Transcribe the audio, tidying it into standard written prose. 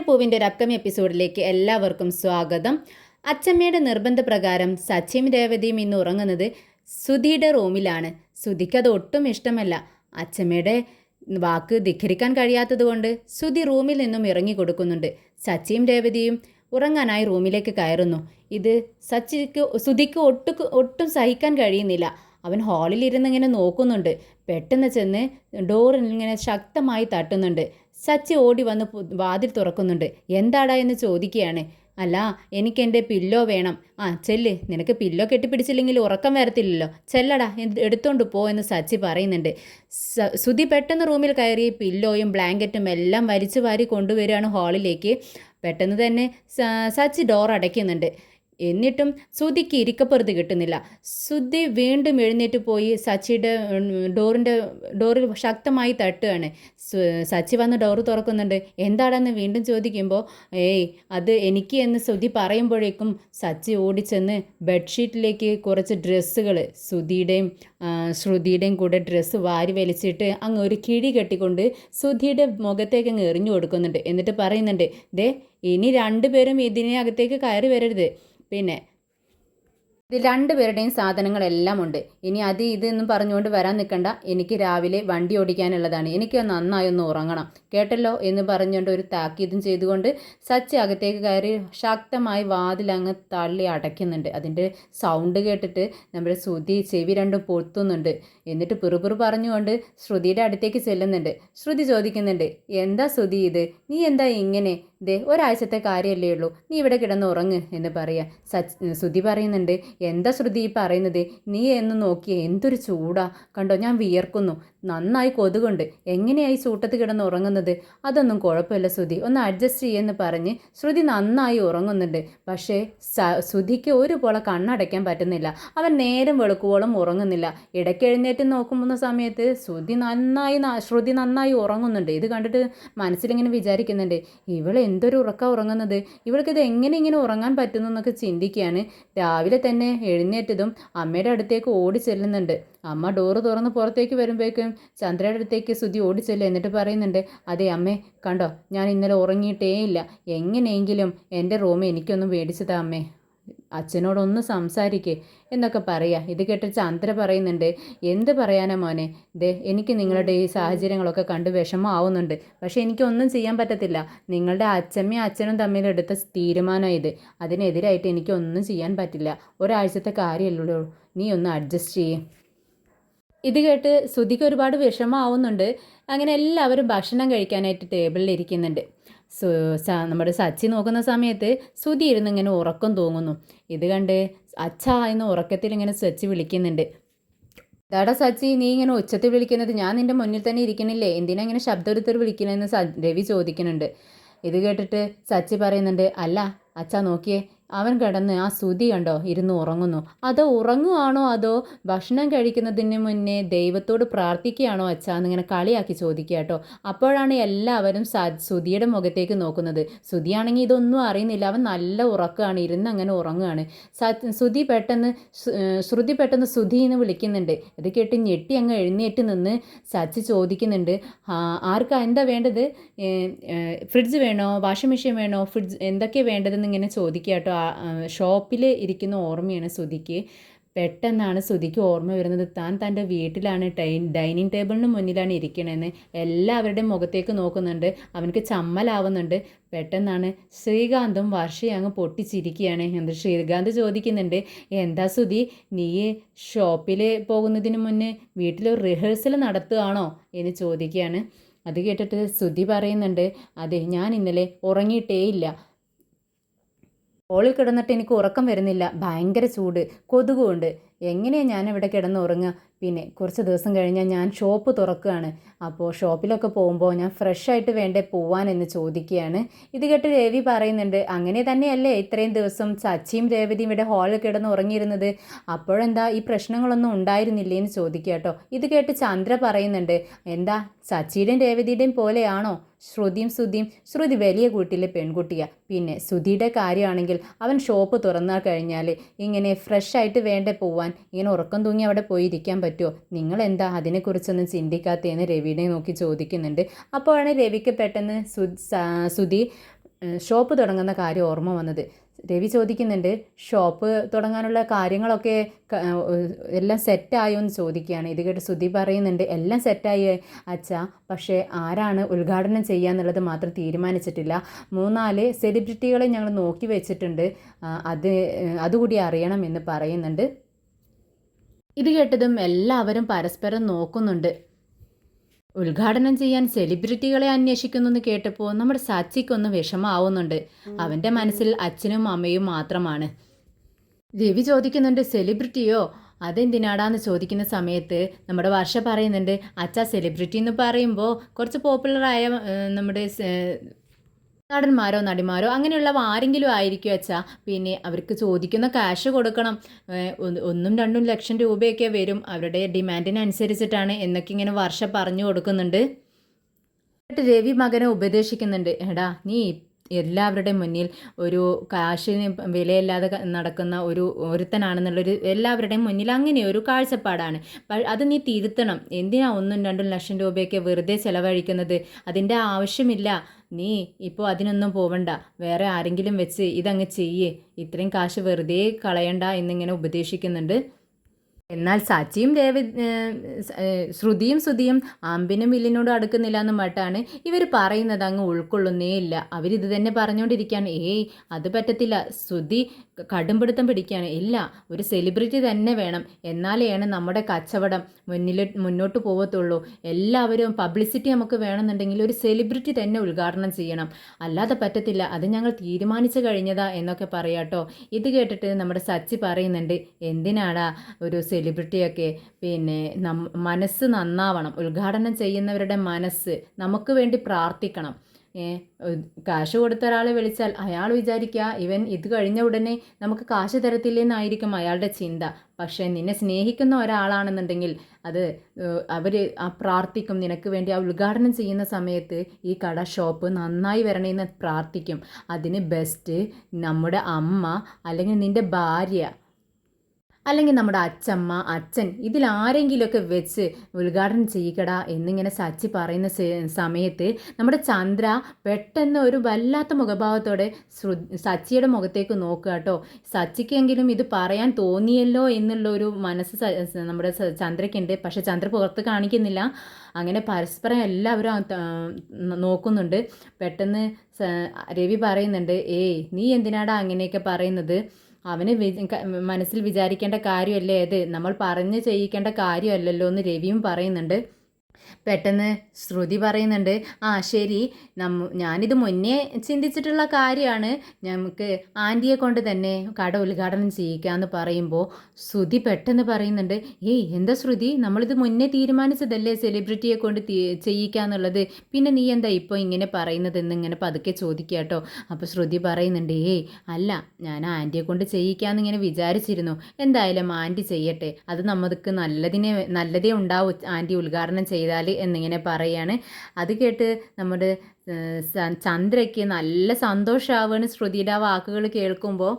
പൂവിൻ്റെ ഒരു അപ്കമിങ് എപ്പിസോഡിലേക്ക് എല്ലാവർക്കും സ്വാഗതം. അച്ചമ്മയുടെ നിർബന്ധപ്രകാരം സച്ചിയും രേവതിയും ഇന്ന് ഉറങ്ങുന്നത് സുധിയുടെ റൂമിലാണ്. സുധിക്ക് അത് ഒട്ടും ഇഷ്ടമല്ല. അച്ചമ്മയുടെ വാക്ക് ധിഖരിക്കാൻ കഴിയാത്തതുകൊണ്ട് സുധി റൂമിൽ നിന്നും ഇറങ്ങി കൊടുക്കുന്നുണ്ട്. സച്ചിയും രേവതിയും ഉറങ്ങാനായി റൂമിലേക്ക് കയറുന്നു. ഇത് സുധിക്ക് ഒട്ടും സഹിക്കാൻ കഴിയുന്നില്ല. അവൻ ഹാളിലിരുന്ന് ഇങ്ങനെ നോക്കുന്നുണ്ട്. പെട്ടെന്ന് ചെന്ന് ഡോറിൽ ഇങ്ങനെ ശക്തമായി തട്ടുന്നുണ്ട്. സച്ചി ഓടി വന്ന് വാതിൽ തുറക്കുന്നുണ്ട്. എന്താടാ എന്ന് ചോദിക്കുകയാണ്. അല്ല, എനിക്ക് എൻ്റെ പില്ലോ വേണം. ചെല്ല്, നിനക്ക് പില്ലോ കെട്ടിപ്പിടിച്ചില്ലെങ്കിൽ ഉറക്കം വരത്തില്ലല്ലോ, ചെല്ലടാ എടുത്തോണ്ട് പോ എന്ന് സച്ചി പറയുന്നുണ്ട്. സുധി പെട്ടെന്ന് റൂമിൽ കയറി പില്ലോയും ബ്ലാങ്കറ്റും എല്ലാം വലിച്ചു വാരി കൊണ്ടുവരികയാണ് ഹാളിലേക്ക്. പെട്ടെന്ന് തന്നെ സച്ചി ഡോർ അടയ്ക്കുന്നുണ്ട്. എന്നിട്ടും സുധിക്ക് ഇരിക്കപ്പുറത്ത് കിട്ടുന്നില്ല. സുധി വീണ്ടും എഴുന്നേറ്റ് പോയി സച്ചിയുടെ ഡോറിൽ ശക്തമായി തട്ടുകയാണ്. സച്ചി വന്ന് ഡോറ് തുറക്കുന്നുണ്ട്. എന്താണെന്ന് വീണ്ടും ചോദിക്കുമ്പോൾ അത് എനിക്ക് എന്ന് സുധി പറയുമ്പോഴേക്കും സച്ചി ഓടിച്ചെന്ന് ബെഡ്ഷീറ്റിലേക്ക് കുറച്ച് ഡ്രസ്സുകൾ സുധിയുടെയും ശ്രുതിയുടെയും കൂടെ ഡ്രസ്സ് വാരി വലിച്ചിട്ട് അങ്ങ് ഒരു കിഴി കെട്ടിക്കൊണ്ട് സുധിയുടെ മുഖത്തേക്ക് അങ്ങ് എറിഞ്ഞു കൊടുക്കുന്നുണ്ട്. എന്നിട്ട് പറയുന്നുണ്ട്, ദേ ഇനി രണ്ടുപേരും ഇതിനകത്തേക്ക് കയറി വരരുത്. പിന്നെ ഇതിൽ രണ്ടുപേരുടെയും സാധനങ്ങളെല്ലാം ഉണ്ട്. ഇനി ഇതെന്നും പറഞ്ഞുകൊണ്ട് വരാൻ നിൽക്കണ്ട. എനിക്ക് രാവിലെ വണ്ടി ഓടിക്കാനുള്ളതാണ്. എനിക്ക് നന്നായി ഒന്ന് ഉറങ്ങണം, കേട്ടല്ലോ എന്ന് പറഞ്ഞുകൊണ്ട് ഒരു താക്കീതും ചെയ്തുകൊണ്ട് സച്ചി അകത്തേക്ക് കയറി ശക്തമായി വാതിലങ്ങ് തള്ളി അടയ്ക്കുന്നുണ്ട്. അതിൻ്റെ സൗണ്ട് കേട്ടിട്ട് നമ്മുടെ ശ്രുതി ചെവി രണ്ടും പൊത്തുന്നുണ്ട്. എന്നിട്ട് പിറുപിറു പറഞ്ഞുകൊണ്ട് ശ്രുതിയുടെ അടുത്തേക്ക് ചെല്ലുന്നുണ്ട്. ശ്രുതി ചോദിക്കുന്നുണ്ട്, എന്താ ശ്രുതി ഇത്, നീ എന്താ ഇങ്ങനെ, ഒരാഴ്ചത്തെ കാര്യമല്ലേ ഉള്ളൂ, നീ ഇവിടെ കിടന്ന് ഉറങ്ങ് എന്ന് പറയാം. ശ്രുതി പറയുന്നുണ്ട്, എന്താ ശ്രുതി ഈ പറയുന്നത്, നീ എന്ന് നോക്കിയേ എന്തൊരു ചൂടാ, കണ്ടോ ഞാൻ വിയർക്കുന്നു, നന്നായി കൊതുകുണ്ട്, എങ്ങനെയായി ചൂട്ടത്ത് കിടന്ന് ഉറങ്ങുന്നത്. അതൊന്നും കുഴപ്പമില്ല ശ്രുതി, ഒന്ന് അഡ്ജസ്റ്റ് ചെയ്യുമെന്ന് പറഞ്ഞ് ശ്രുതി നന്നായി ഉറങ്ങുന്നുണ്ട്. പക്ഷേ ശ്രുതിക്ക് ഒരു പോലെ കണ്ണടയ്ക്കാൻ പറ്റുന്നില്ല. അവൻ നേരം വെളുക്കുവോളം ഉറങ്ങുന്നില്ല. ഇടയ്ക്ക് എഴുന്നേറ്റ് നോക്കുന്ന സമയത്ത് ശ്രുതി നന്നായി ഉറങ്ങുന്നുണ്ട്. ഇത് കണ്ടിട്ട് മനസ്സിലിങ്ങനെ വിചാരിക്കുന്നുണ്ട്, ഇവൾ എന്തൊരു ഉറങ്ങുന്നത്, ഇവൾക്കിത് എങ്ങനെ ഇങ്ങനെ ഉറങ്ങാൻ പറ്റുന്നു എന്നൊക്കെ ചിന്തിക്കുകയാണ്. രാവിലെ തന്നെ എഴുന്നേറ്റതും അമ്മയുടെ അടുത്തേക്ക് ഓടി ചെല്ലുന്നുണ്ട്. അമ്മ ഡോറ് തുറന്ന് പുറത്തേക്ക് വരുമ്പോഴേക്കും ചന്ദ്രയുടെ അടുത്തേക്ക് ശ്രുതി ഓടിച്ചെല്ലുക. എന്നിട്ട് പറയുന്നുണ്ട്, അതെ അമ്മേ, കണ്ടോ ഞാൻ ഇന്നലെ ഉറങ്ങിയിട്ടേ ഇല്ല, എങ്ങനെയെങ്കിലും എൻ്റെ റൂം എനിക്കൊന്ന് മേടിച്ചതാ അമ്മേ, അച്ഛനോടൊന്ന് സംസാരിക്കേ എന്നൊക്കെ പറയാം. ഇത് കേട്ട് ചന്ദ്ര പറയുന്നുണ്ട്, എന്ത് പറയാനാ മോനെ, എനിക്ക് നിങ്ങളുടെ ഈ സാഹചര്യങ്ങളൊക്കെ കണ്ട് വിഷമമാവുന്നുണ്ട്. പക്ഷേ എനിക്കൊന്നും ചെയ്യാൻ പറ്റത്തില്ല. നിങ്ങളുടെ അച്ഛമ്മയും അച്ഛനും തമ്മിലെടുത്ത തീരുമാനം ഇത്, അതിനെതിരായിട്ട് എനിക്കൊന്നും ചെയ്യാൻ പറ്റില്ല. ഒരാഴ്ചത്തെ കാര്യമല്ലോ, നീ ഒന്ന് അഡ്ജസ്റ്റ് ചെയ്യേ. ഇത് കേട്ട് ശ്രുതിക്ക് ഒരുപാട് വിഷമമാവുന്നുണ്ട്. അങ്ങനെ എല്ലാവരും ഭക്ഷണം കഴിക്കാനായിട്ട് ടേബിളിൽ ഇരിക്കുന്നുണ്ട്. നമ്മുടെ സച്ചി നോക്കുന്ന സമയത്ത് ശ്രുതി ഇരുന്ന് ഇങ്ങനെ ഉറക്കം തൂങ്ങുന്നു. ഇത് കണ്ട് അച്ഛാ എന്ന് ഉറക്കത്തിൽ ഇങ്ങനെ സച്ചി വിളിക്കുന്നുണ്ട്. ഇതാടാ സച്ചി, നീ ഇങ്ങനെ ഉച്ചത്തിൽ വിളിക്കുന്നത്, ഞാൻ നിൻ്റെ മുന്നിൽ തന്നെ ഇരിക്കണില്ലേ, എന്തിനാ ഇങ്ങനെ ശബ്ദോരുത്തർ വിളിക്കണമെന്ന് രവി ചോദിക്കുന്നുണ്ട്. ഇത് കേട്ടിട്ട് സച്ചി പറയുന്നുണ്ട്, അല്ല അച്ഛാ നോക്കിയേ, അവൻ കിടന്ന് ആ ശ്രുതി കണ്ടോ ഇരുന്ന് ഉറങ്ങുന്നു. അതോ ഉറങ്ങുവാണോ അതോ ഭക്ഷണം കഴിക്കുന്നതിന് മുന്നേ ദൈവത്തോട് പ്രാർത്ഥിക്കുകയാണോ അച്ഛാ എന്നിങ്ങനെ കളിയാക്കി ചോദിക്കുക കേട്ടോ. അപ്പോഴാണ് എല്ലാവരും ശ്രുതിയുടെ മുഖത്തേക്ക് നോക്കുന്നത്. ശ്രുതിയാണെങ്കിൽ ഇതൊന്നും അറിയുന്നില്ല. അവൻ നല്ല ഉറക്കമാണ്, ഇരുന്ന് അങ്ങനെ ഉറങ്ങുകയാണ്. ശ്രുതി പെട്ടെന്ന് ശ്രുതി എന്ന് വിളിക്കുന്നുണ്ട്. ഇത് കേട്ട് ഞെട്ടി അങ്ങ് എഴുന്നേറ്റ് നിന്ന് സച്ചി ചോദിക്കുന്നുണ്ട്, ആർക്കാ എന്താ വേണ്ടത്, ഫ്രിഡ്ജ് വേണോ, വാഷിംഗ് മെഷീൻ വേണോ, എന്തൊക്കെയാണ് വേണ്ടതെന്ന് ഇങ്ങനെ ചോദിക്കുക കേട്ടോ. ഷോപ്പിൽ ഇരിക്കുന്ന ഓർമ്മയാണ് ശ്രുതിക്ക്. പെട്ടെന്നാണ് ശ്രുതിക്ക് ഓർമ്മ വരുന്നത്, തൻ്റെ വീട്ടിലാണ്, ഡൈനിങ് ടേബിളിന് മുന്നിലാണ് ഇരിക്കണമെന്ന്. എല്ലാവരുടെയും മുഖത്തേക്ക് നോക്കുന്നുണ്ട്. അവനക്ക് ചമ്മലാവുന്നുണ്ട്. പെട്ടെന്നാണ് ശ്രീകാന്തും വർഷയും അങ്ങ് പൊട്ടിച്ചിരിക്കുകയാണ്. എന്നിട്ട് ശ്രീകാന്ത് ചോദിക്കുന്നുണ്ട്, എന്താ ശ്രുതി, നീ ഷോപ്പിൽ പോകുന്നതിന് മുന്നേ വീട്ടിൽ റിഹേഴ്സൽ നടത്തുകയാണോ എന്ന് ചോദിക്കുകയാണ്. അത് കേട്ടിട്ട് ശ്രുതി പറയുന്നുണ്ട്, അതെ ഞാൻ ഇന്നലെ ഉറങ്ങിയിട്ടേ ഇല്ല, ഹോളിൽ കിടന്നിട്ട് എനിക്ക് ഉറക്കം വരുന്നില്ല, ഭയങ്കര ചൂട്, കൊതുകുണ്ട്, എങ്ങനെയാണ് ഞാനിവിടെ കിടന്ന് ഉറങ്ങുക. പിന്നെ കുറച്ച് ദിവസം കഴിഞ്ഞാൽ ഞാൻ ഷോപ്പ് തുറക്കുകയാണ്, അപ്പോൾ ഷോപ്പിലൊക്കെ പോകുമ്പോൾ ഞാൻ ഫ്രഷായിട്ട് വേണ്ടേ പോവാനെന്ന് ചോദിക്കുകയാണ്. ഇത് കേട്ട് രവി പറയുന്നുണ്ട്, അങ്ങനെ തന്നെയല്ലേ ഇത്രയും ദിവസം സച്ചിയും രേവതിയും ഇവിടെ ഹാളിൽ കിടന്ന് ഉറങ്ങിയിരുന്നത്, അപ്പോഴെന്താ ഈ പ്രശ്നങ്ങളൊന്നും ഉണ്ടായിരുന്നില്ലേ എന്ന് ചോദിക്കുക കേട്ടോ. ഇത് കേട്ട് ചന്ദ്ര പറയുന്നുണ്ട്, എന്താ സച്ചിയുടെയും രേവതിയുടെയും പോലെയാണോ ശ്രുതിയും ശ്രുതിയും? ശ്രുതി വലിയ വീട്ടിലെ പെൺകുട്ടിയാണ്. പിന്നെ ശ്രുതിയുടെ കാര്യമാണെങ്കിൽ അവൻ ഷോപ്പ് തുറന്നാൽ കഴിഞ്ഞാൽ ഇങ്ങനെ ഫ്രഷായിട്ട് വേണ്ടേ പോവാൻ, ഇങ്ങനെ ഉറക്കം തൂങ്ങി അവിടെ പോയിരിക്കാൻ പറ്റുമോ? നിങ്ങളെന്താ അതിനെക്കുറിച്ചൊന്നും ചിന്തിക്കാത്തതെന്ന് രവിനെ നോക്കി ചോദിക്കുന്നുണ്ട്. അപ്പോഴാണ് രവിക്ക് പെട്ടെന്ന് ശ്രുതി ഷോപ്പ് തുടങ്ങുന്ന കാര്യം ഓർമ്മ വന്നത്. രവി ചോദിക്കുന്നുണ്ട്, ഷോപ്പ് തുടങ്ങാനുള്ള കാര്യങ്ങളൊക്കെ എല്ലാം സെറ്റായോ എന്ന് ചോദിക്കുകയാണ്. ഇത് കേട്ട് ശ്രുതി പറയുന്നുണ്ട്, എല്ലാം സെറ്റായി അച്ഛാ, പക്ഷേ ആരാണ് ഉദ്ഘാടനം ചെയ്യുക എന്നുള്ളത് മാത്രം തീരുമാനിച്ചിട്ടില്ല. 3-4 സെലിബ്രിറ്റികളെ ഞങ്ങൾ നോക്കി വെച്ചിട്ടുണ്ട്, അതുകൂടി അറിയണമെന്ന് പറയുന്നുണ്ട്. ഇത് കേട്ടതും എല്ലാവരും പരസ്പരം നോക്കുന്നുണ്ട്. ഉദ്ഘാടനം ചെയ്യാൻ സെലിബ്രിറ്റികളെ അന്വേഷിക്കുന്നു എന്ന് കേട്ടപ്പോൾ നമ്മുടെ സച്ചിക്കൊന്ന് വിഷമാവുന്നുണ്ട്. അവൻ്റെ മനസ്സിൽ അച്ഛനും അമ്മയും മാത്രമാണ്. രവി ചോദിക്കുന്നുണ്ട്, സെലിബ്രിറ്റിയോ? അതെന്തിനാടാന്ന് ചോദിക്കുന്ന സമയത്ത് നമ്മുടെ വർഷ പറയുന്നുണ്ട്, അച്ഛാ സെലിബ്രിറ്റി എന്ന് പറയുമ്പോൾ കുറച്ച് പോപ്പുലറായ നമ്മുടെ നടന്മാരോ നടിമാരോ അങ്ങനെയുള്ളവ ആരെങ്കിലും ആയിരിക്കും അച്ഛാ. പിന്നെ അവർക്ക് ചോദിക്കുന്ന ക്യാഷ് കൊടുക്കണം, 1-2 ലക്ഷം രൂപയൊക്കെ വരും, അവരുടെ ഡിമാൻഡിനനുസരിച്ചിട്ടാണ് എന്നൊക്കെ ഇങ്ങനെ വർഷ പറഞ്ഞു കൊടുക്കുന്നുണ്ട്. എന്നിട്ട് രവി മകനെ ഉപദേശിക്കുന്നുണ്ട്, എടാ നീ എല്ലാവരുടെയും മുന്നിൽ ഒരു കാശിന് വിലയില്ലാതെ നടക്കുന്ന ഒരുത്തനാണെന്നുള്ളൊരു എല്ലാവരുടെയും മുന്നിൽ അങ്ങനെ ഒരു കാഴ്ചപ്പാടാണ്. അത് നീ തിരുത്തണം. എന്തിനാ 1-2 ലക്ഷം രൂപയൊക്കെ വെറുതെ ചിലവഴിക്കുന്നത്? അതിൻ്റെ ആവശ്യമില്ല. നീ ഇപ്പോൾ അതിനൊന്നും പോവണ്ട, വേറെ ആരെങ്കിലും വെച്ച് ഇതങ്ങ് ചെയ്യേ, ഇത്രയും കാശ് വെറുതെ കളയണ്ട എന്നിങ്ങനെ ഉപദേശിക്കുന്നുണ്ട്. എന്നാൽ സച്ചിയും ശ്രുതിയും അമ്പിനും വില്ലിനോടും അടുക്കുന്നില്ല എന്ന് മട്ടാണ് ഇവർ പറയുന്നത്, അങ്ങ് ഉൾക്കൊള്ളുന്നേ ഇല്ല. അവരിത് തന്നെ പറഞ്ഞുകൊണ്ടിരിക്കുകയാണ്, ഏയ് അത് പറ്റത്തില്ല. ശ്രുതി കടുംപിടുത്തം പിടിക്കുകയാണ്, ഇല്ല ഒരു സെലിബ്രിറ്റി തന്നെ വേണം, എന്നാലെയാണ് നമ്മുടെ കച്ചവടം മുന്നോട്ട് പോകത്തുള്ളൂ. എല്ലാവരും പബ്ലിസിറ്റി നമുക്ക് വേണമെന്നുണ്ടെങ്കിൽ ഒരു സെലിബ്രിറ്റി തന്നെ ഉദ്ഘാടനം ചെയ്യണം, അല്ലാതെ പറ്റത്തില്ല, അത് ഞങ്ങൾ തീരുമാനിച്ചു കഴിഞ്ഞതാ എന്നൊക്കെ പറയാട്ടോ. ഇത് കേട്ടിട്ട് നമ്മുടെ സച്ചി പറയുന്നുണ്ട്, എന്തിനാടാ ഒരു സെലിബ്രിറ്റിയൊക്കെ, പിന്നെ മനസ്സ് നന്നാവണം, ഉദ്ഘാടനം ചെയ്യുന്നവരുടെ മനസ്സ്, നമുക്ക് വേണ്ടി പ്രാർത്ഥിക്കണം. കാശ് കൊടുത്ത ഒരാളെ വിളിച്ചാൽ അയാൾ വിചാരിക്കുക ഇവൻ ഇത് കഴിഞ്ഞ ഉടനെ നമുക്ക് കാശ് തരത്തില്ലെന്നായിരിക്കും അയാളുടെ ചിന്ത. പക്ഷേ നിന്നെ സ്നേഹിക്കുന്ന ഒരാളാണെന്നുണ്ടെങ്കിൽ അവർ പ്രാർത്ഥിക്കും നിനക്ക് വേണ്ടി. ആ ഉദ്ഘാടനം ചെയ്യുന്ന സമയത്ത് ഈ കട ഷോപ്പ് നന്നായി വരണമെന്ന് പ്രാർത്ഥിക്കും. അതിന് ബെസ്റ്റ് നമ്മുടെ അമ്മ, അല്ലെങ്കിൽ നിൻ്റെ ഭാര്യ, അല്ലെങ്കിൽ നമ്മുടെ അച്ഛമ്മ, അച്ഛൻ, ഇതിലാരെങ്കിലുമൊക്കെ വെച്ച് ഉദ്ഘാടനം ചെയ്യിക്കടാ എന്നിങ്ങനെ സച്ചി പറയുന്ന സമയത്ത് നമ്മുടെ ചന്ദ്ര പെട്ടെന്ന് ഒരു വല്ലാത്ത മുഖഭാവത്തോടെ സച്ചിയുടെ മുഖത്തേക്ക് നോക്കുക കേട്ടോ. സച്ചിക്കെങ്കിലും ഇത് പറയാൻ തോന്നിയല്ലോ എന്നുള്ളൊരു മനസ്സ് നമ്മുടെ ചന്ദ്രയ്ക്കുണ്ട്. പക്ഷെ ചന്ദ്ര പുറത്ത് കാണിക്കുന്നില്ല. അങ്ങനെ പരസ്പരം എല്ലാവരും നോക്കുന്നുണ്ട്. പെട്ടെന്ന് രവി പറയുന്നുണ്ട്, ഏയ് നീ എന്തിനാടാ അങ്ങനെയൊക്കെ പറയുന്നത്? അവന് മനസ്സിൽ വിചാരിക്കേണ്ട കാര്യമല്ലേ അത്, നമ്മൾ പറഞ്ഞ് ചെയ്യിക്കേണ്ട കാര്യമല്ലല്ലോ എന്ന് രവിയും പറയുന്നുണ്ട്. പെട്ടെന്ന് ശ്രുതി പറയുന്നുണ്ട്, ആ ശരി, ഞാനിത് മുന്നേ ചിന്തിച്ചിട്ടുള്ള കാര്യമാണ്, നമുക്ക് ആൻറ്റിയെ കൊണ്ട് തന്നെ കട ഉദ്ഘാടനം ചെയ്യിക്കാമെന്ന് പറയുമ്പോൾ ശ്രുതി പെട്ടെന്ന് പറയുന്നുണ്ട്, ഏയ് എന്താ ശ്രുതി, നമ്മളിത് മുന്നേ തീരുമാനിച്ചതല്ലേ സെലിബ്രിറ്റിയെ കൊണ്ട് ചെയ്യിക്കാന്നുള്ളത്, പിന്നെ നീ എന്താ ഇപ്പോൾ ഇങ്ങനെ പറയുന്നത് എന്നിങ്ങനെ പതുക്കെ ചോദിക്കുക കേട്ടോ. അപ്പോൾ ശ്രുതി പറയുന്നുണ്ട്, ഏയ് അല്ല, ഞാൻ ആൻറ്റിയെ കൊണ്ട് ചെയ്യിക്കാമെന്ന് ഇങ്ങനെ വിചാരിച്ചിരുന്നു, എന്തായാലും ആൻറ്റി ചെയ്യട്ടെ, അത് നമുക്ക് നല്ലതേ ഉണ്ടാവും ആൻറ്റി ഉദ്ഘാടനം ചെയ്താൽ എന്നിങ്ങനെ പറയാണ്. അത് കേട്ട് നമ്മുടെ ചന്ദ്രയ്ക്ക് നല്ല സന്തോഷമാവുകയാണ് ശ്രുതിയുടെ ആ വാക്കുകൾ കേൾക്കുമ്പോൾ.